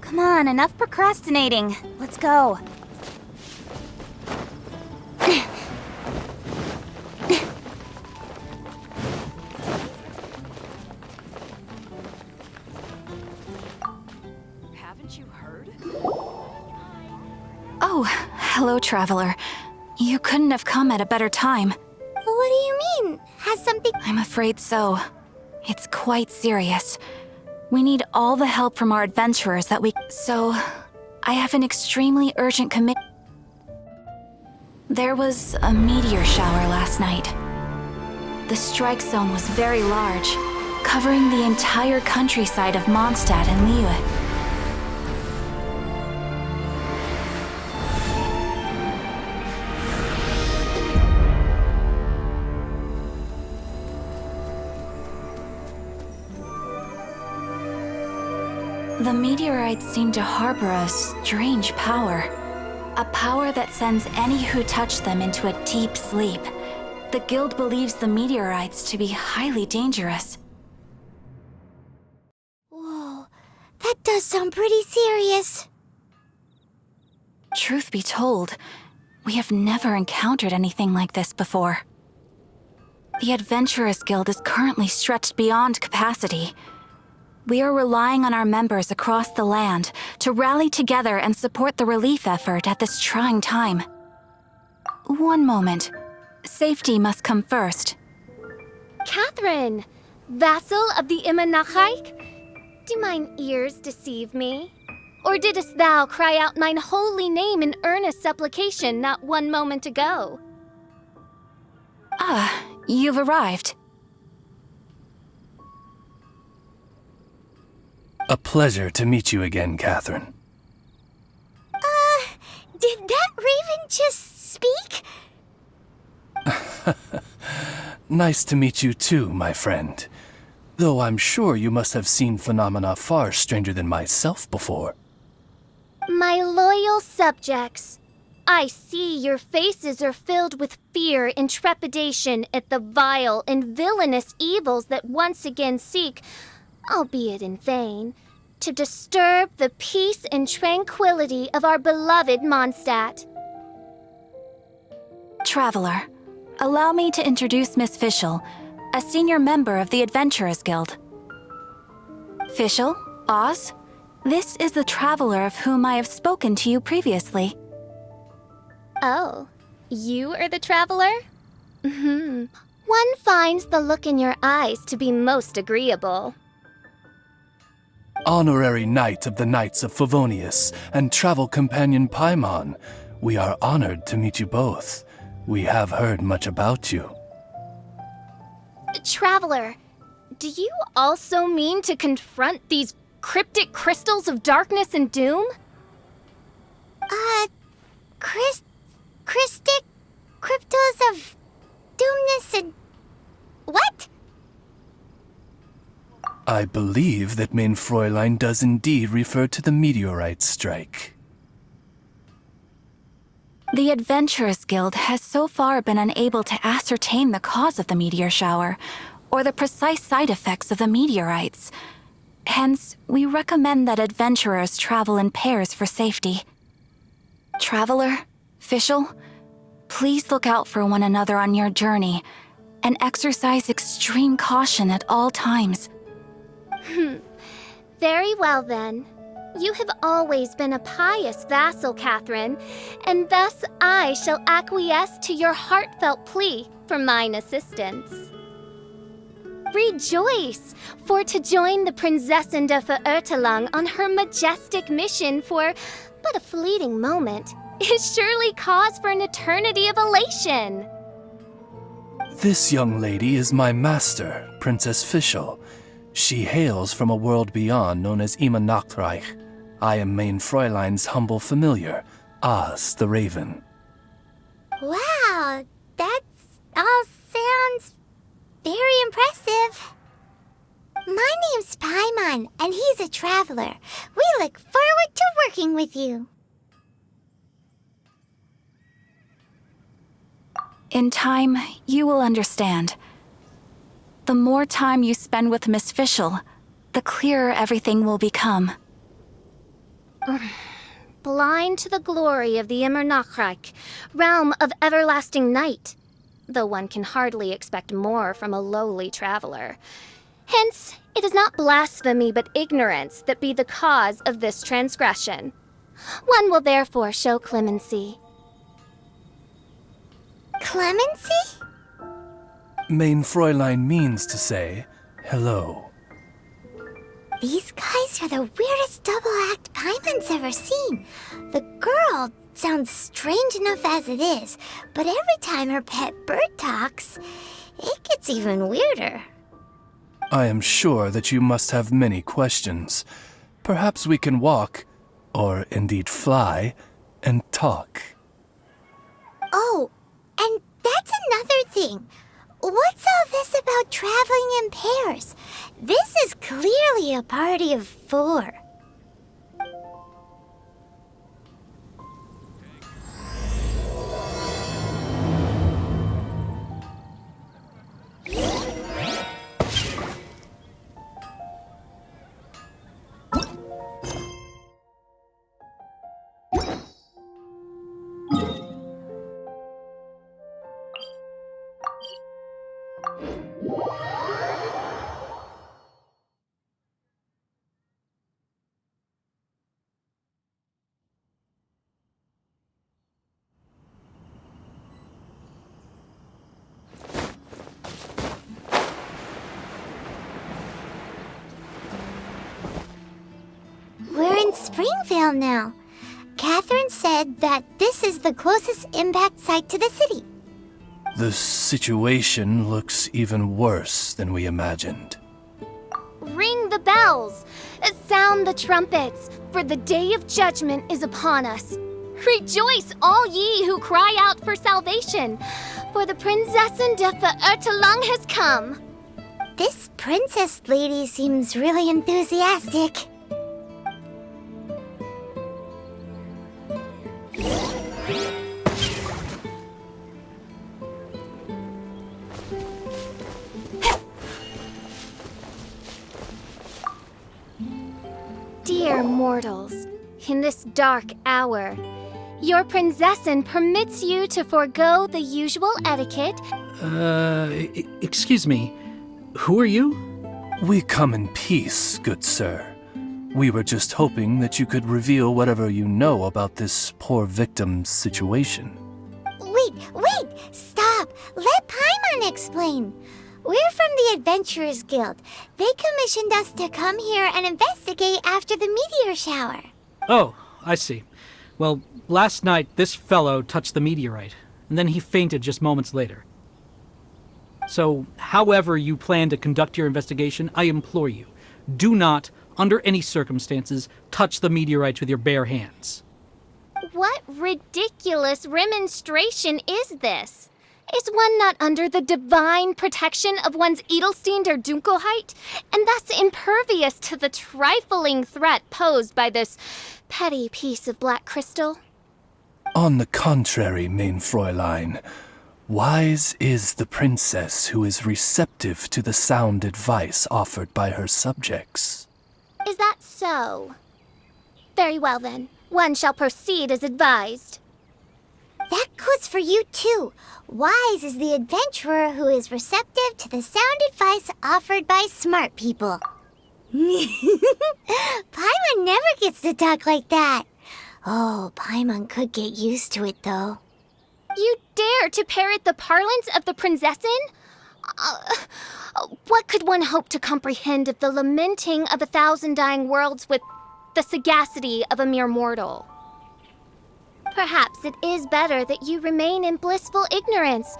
Come on, enough procrastinating. Let's go. Haven't you heard? Oh, hello, traveler. You couldn't have come at a better time. What do you mean? Has something... I'm afraid so. It's quite serious. We need all the help from our adventurers that we... So, I have an extremely urgent commit... There was a meteor shower last night. The strike zone was very large, covering the entire countryside of Mondstadt and Liyue. The meteorites seem to harbor a strange power. A power that sends any who touch them into a deep sleep. The guild believes the meteorites to be highly dangerous. Whoa, that does sound pretty serious. Truth be told, we have never encountered anything like this before. The Adventurers Guild is currently stretched beyond capacity. We are relying on our members across the land to rally together and support the relief effort at this trying time. One moment. Safety must come first. Catherine, vassal of the Imanachike? Do mine ears deceive me? Or didst thou cry out mine holy name in earnest supplication not one moment ago? Ah, you've arrived. A pleasure to meet you again, Catherine. Did that raven just speak? Nice to meet you too, my friend. Though I'm sure you must have seen phenomena far stranger than myself before. My loyal subjects, I see your faces are filled with fear and trepidation at the vile and villainous evils that once again seek, albeit in vain, to disturb the peace and tranquility of our beloved Mondstadt. Traveler, allow me to introduce Miss Fischl, a senior member of the Adventurers Guild. Fischl, Oz, this is the traveler of whom I have spoken to you previously. Oh, you are the traveler? One finds the look in your eyes to be most agreeable. Honorary Knight of the Knights of Favonius and travel companion Paimon, we are honored to meet you both. We have heard much about you. Traveler, do you also mean to confront these cryptic crystals of darkness and doom? Christic cryptos of doomness and... What? I believe that Mein Fräulein does indeed refer to the meteorite strike. The Adventurers Guild has so far been unable to ascertain the cause of the meteor shower, or the precise side effects of the meteorites. Hence, we recommend that adventurers travel in pairs for safety. Traveler, Fischl, please look out for one another on your journey, and exercise extreme caution at all times. Very well then. You have always been a pious vassal, Catherine, and thus I shall acquiesce to your heartfelt plea for mine assistance. Rejoice, for to join the Prinzessin de Verurteilung on her majestic mission for but a fleeting moment is surely cause for an eternity of elation. This young lady is my master, Princess Fischl. She hails from a world beyond known as Imanachreich. I am Mein Fräulein's humble familiar, Oz the Raven. Wow, that all sounds very impressive. My name's Paimon, and he's a traveler. We look forward to working with you. In time, you will understand. The more time you spend with Miss Fischl, the clearer everything will become. Blind to the glory of the Immernachtreich, realm of everlasting night, though one can hardly expect more from a lowly traveler. Hence, it is not blasphemy but ignorance that be the cause of this transgression. One will therefore show clemency. Clemency? Mein Fräulein means to say hello. These guys are the weirdest double-act Paimon's ever seen. The girl sounds strange enough as it is, but every time her pet bird talks, it gets even weirder. I am sure that you must have many questions. Perhaps we can walk, or indeed fly, and talk. Oh, and that's another thing. What's all this about traveling in pairs? This is clearly a party of 4. We're in Springvale now. Catherine said that this is the closest impact site to the city. The situation looks even worse than we imagined. Ring the bells! Sound the trumpets, for the day of judgment is upon us. Rejoice, all ye who cry out for salvation, for the Prinzessin de Verurteilung has come. This princess lady seems really enthusiastic. Dear mortals, in this dark hour, your Prinzessin permits you to forego the usual etiquette. Excuse me. Who are you? We come in peace, good sir. We were just hoping that you could reveal whatever you know about this poor victim's situation. Wait! Stop! Let Paimon explain. We're from the Adventurers Guild. They commissioned us to come here and investigate after the meteor shower. Oh, I see. Well, last night this fellow touched the meteorite, and then he fainted just moments later. So, however you plan to conduct your investigation, I implore you, do not, under any circumstances, touch the meteorites with your bare hands. What ridiculous remonstration is this? Is one not under the divine protection of one's Edelstein der Dunkelheit, and thus impervious to the trifling threat posed by this petty piece of black crystal? On the contrary, mein Fräulein, wise is the princess who is receptive to the sound advice offered by her subjects. Is that so? Very well then, one shall proceed as advised. That goes for you too. Wise is the adventurer who is receptive to the sound advice offered by smart people. Paimon never gets to talk like that. Oh, Paimon could get used to it though. You dare to parrot the parlance of the Prinzessin? What could one hope to comprehend of the lamenting of 1,000 dying worlds with the sagacity of a mere mortal? Perhaps it is better that you remain in blissful ignorance,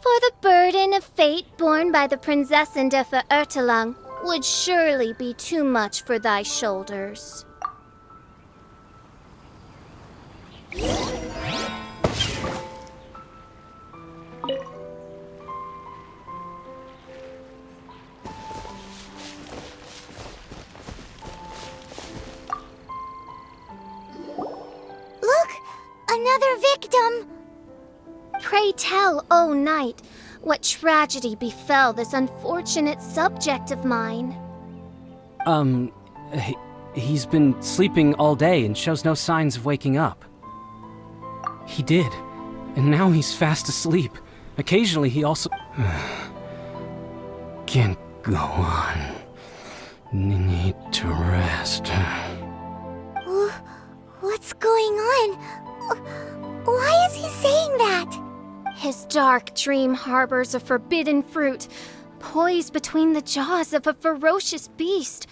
for the burden of fate borne by the Prinzessin de Verurteilung would surely be too much for thy shoulders. Look! Another victim! Pray tell, O knight, what tragedy befell this unfortunate subject of mine? He's been sleeping all day and shows no signs of waking up. He did. And now he's fast asleep. Occasionally he also... Can't go on. Need to rest. What's going on? Why is he saying that? His dark dream harbors a forbidden fruit, poised between the jaws of a ferocious beast.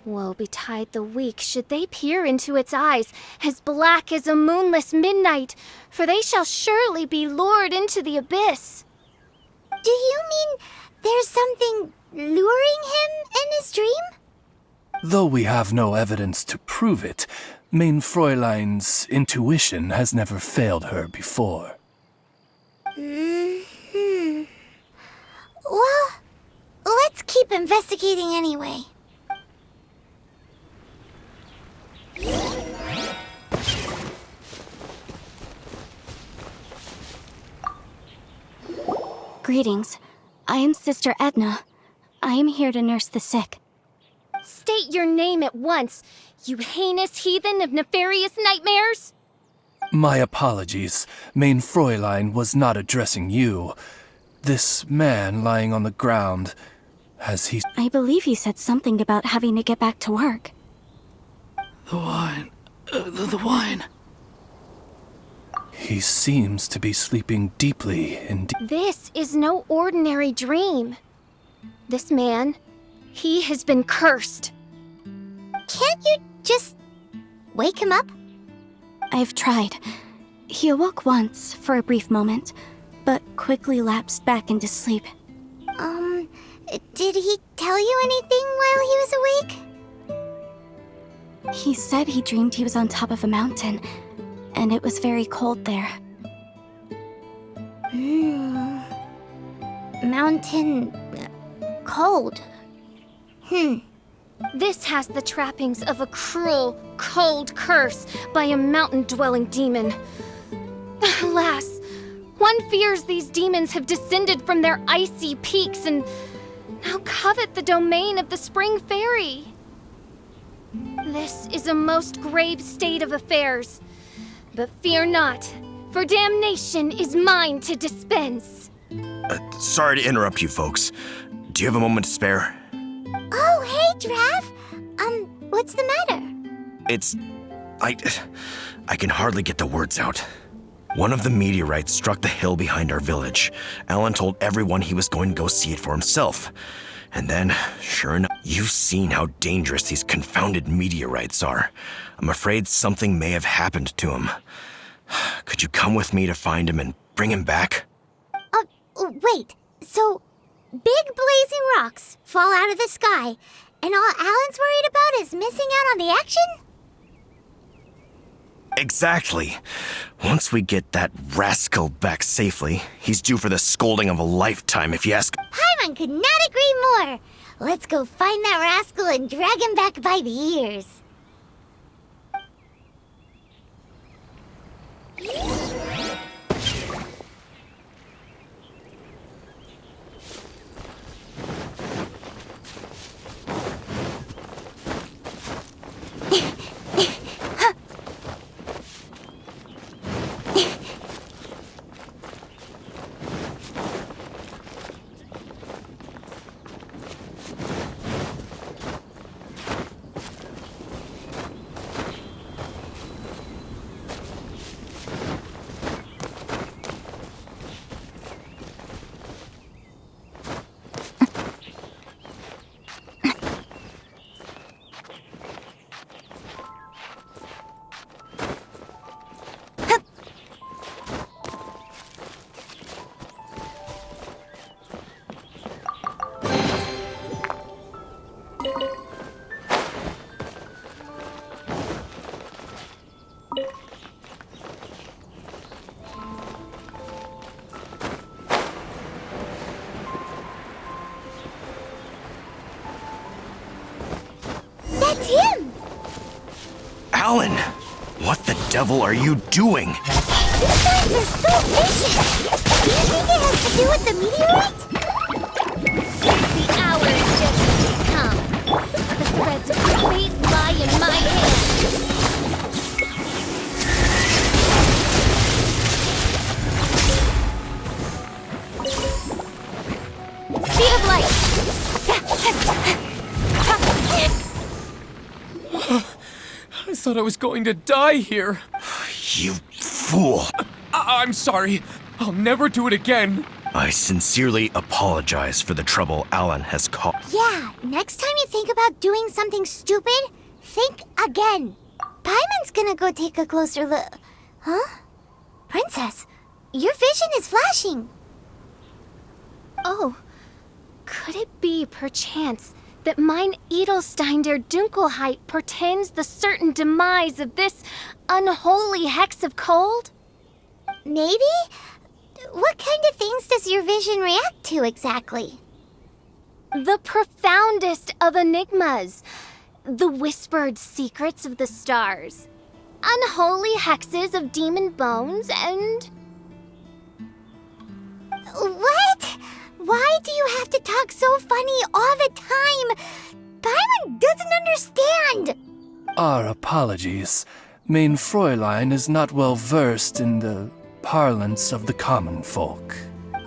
Woe betide the weak should they peer into its eyes, as black as a moonless midnight, for they shall surely be lured into the abyss. Do you mean there's something luring him in his dream? Though we have no evidence to prove it, Mein Fräulein's intuition has never failed her before. Well, let's keep investigating anyway. Greetings. I am Sister Edna. I am here to nurse the sick. State your name at once, you heinous heathen of nefarious nightmares! My apologies. Mein Fräulein was not addressing you. This man lying on the ground, has he... I believe he said something about having to get back to work. The wine. The wine. He seems to be sleeping deeply indeed. This is no ordinary dream. This man, he has been cursed. Can't you just wake him up? I've tried. He awoke once for a brief moment, but quickly lapsed back into sleep. Did he tell you anything while he was awake? He said he dreamed he was on top of a mountain, and it was very cold there. Mountain... cold. This has the trappings of a cruel, cold curse by a mountain-dwelling demon. Alas, one fears these demons have descended from their icy peaks and now covet the domain of the Spring Fairy. This is a most grave state of affairs. But fear not, for damnation is mine to dispense. Sorry to interrupt you folks. Do you have a moment to spare? Oh, hey, Drav. What's the matter? I can hardly get the words out. One of the meteorites struck the hill behind our village. Alan told everyone he was going to go see it for himself. And then, sure enough, you've seen how dangerous these confounded meteorites are. I'm afraid something may have happened to him. Could you come with me to find him and bring him back? Wait. So, big blazing rocks fall out of the sky, and all Alan's worried about is missing out on the action? Exactly. Once we get that rascal back safely, he's due for the scolding of a lifetime, if you ask. Paimon could not agree more. Let's go find that rascal and drag him back by the ears. That's him! Alan! What the devil are you doing? These signs are so vicious! Do you think it has to do with the meteorite? The hour of judgment has come. The threads of fate lie in my hand. Speed of light. I thought I was going to die here. You fool. I'm sorry. I'll never do it again. I sincerely apologize for the trouble Alan has caused. Yeah, next time you think about doing something stupid, think again. Paimon's gonna go take a closer look. Huh? Princess, your vision is flashing. Oh, could it be, perchance, that mine Edelstein der Dunkelheit portends the certain demise of this unholy hex of cold? Maybe? What kind of things does your vision react to exactly? The profoundest of enigmas. The whispered secrets of the stars. Unholy hexes of demon bones and... What? Why do you have to talk so funny all the time? Paimon doesn't understand. Our apologies. Mein Fräulein is not well versed in the parlance of the common folk.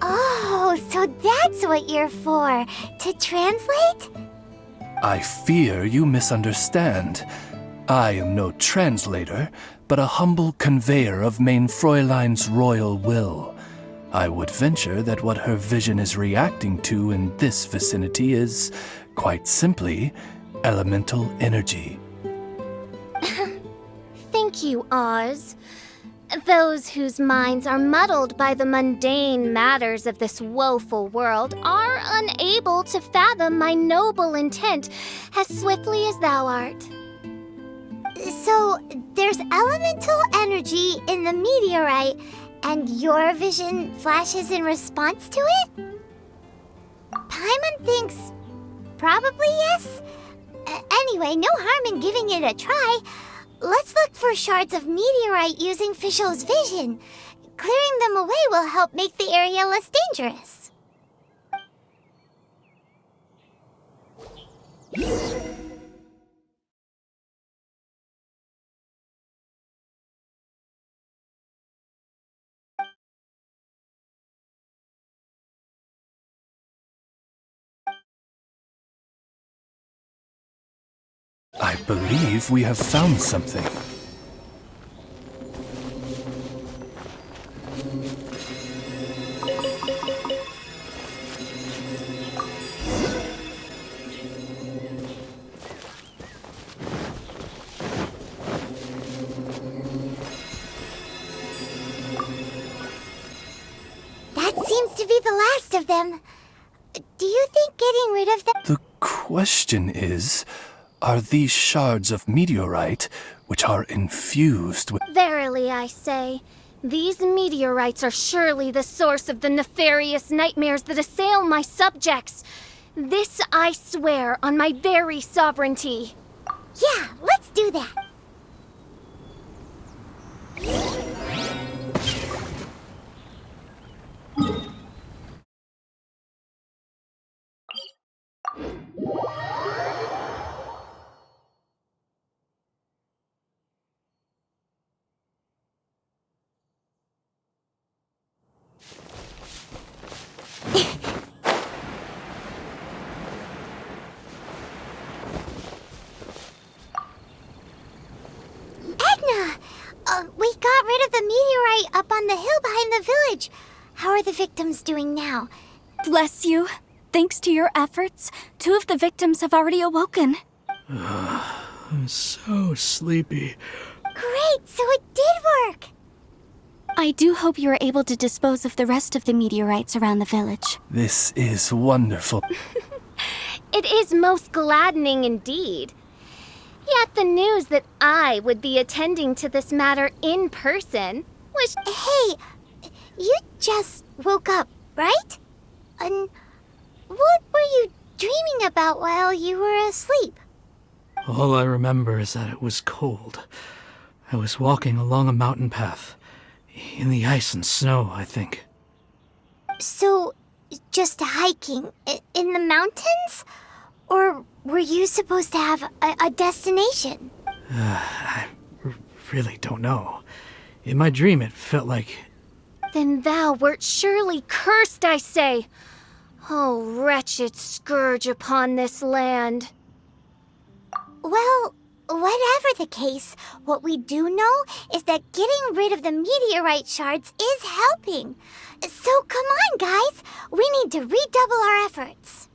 Oh, so that's what you're for. To translate? I fear you misunderstand. I am no translator, but a humble conveyor of Mein Fräulein's royal will. I would venture that what her vision is reacting to in this vicinity is, quite simply, elemental energy. Thank you, Oz. Those whose minds are muddled by the mundane matters of this woeful world are unable to fathom my noble intent as swiftly as thou art. So, there's elemental energy in the meteorite, and your vision flashes in response to it? Paimon thinks probably yes. Anyway, no harm in giving it a try. Let's look for shards of meteorite using Fischl's vision. Clearing them away will help make the area less dangerous. I believe we have found something. That seems to be the last of them. Do you think getting rid of them... The question is, are these shards of meteorite which are infused with... Verily, I say, these meteorites are surely the source of the nefarious nightmares that assail my subjects. This I swear on my very sovereignty. Yeah, let's do that. We got rid of the meteorite up on the hill behind the village. How are the victims doing now? Bless you. Thanks to your efforts, 2 of the victims have already awoken. I'm so sleepy. Great, so it did work. I do hope you are able to dispose of the rest of the meteorites around the village. This is wonderful. It is most gladdening indeed. Yet the news that I would be attending to this matter in person was... Hey, you just woke up, right? And what were you dreaming about while you were asleep? All I remember is that it was cold. I was walking along a mountain path. In the ice and snow, I think. So, just hiking in the mountains? Or were you supposed to have a destination? I really don't know. In my dream, it felt like... Then thou wert surely cursed, I say. Oh, wretched scourge upon this land. Well, whatever the case, what we do know is that getting rid of the meteorite shards is helping. So come on, guys. We need to redouble our efforts.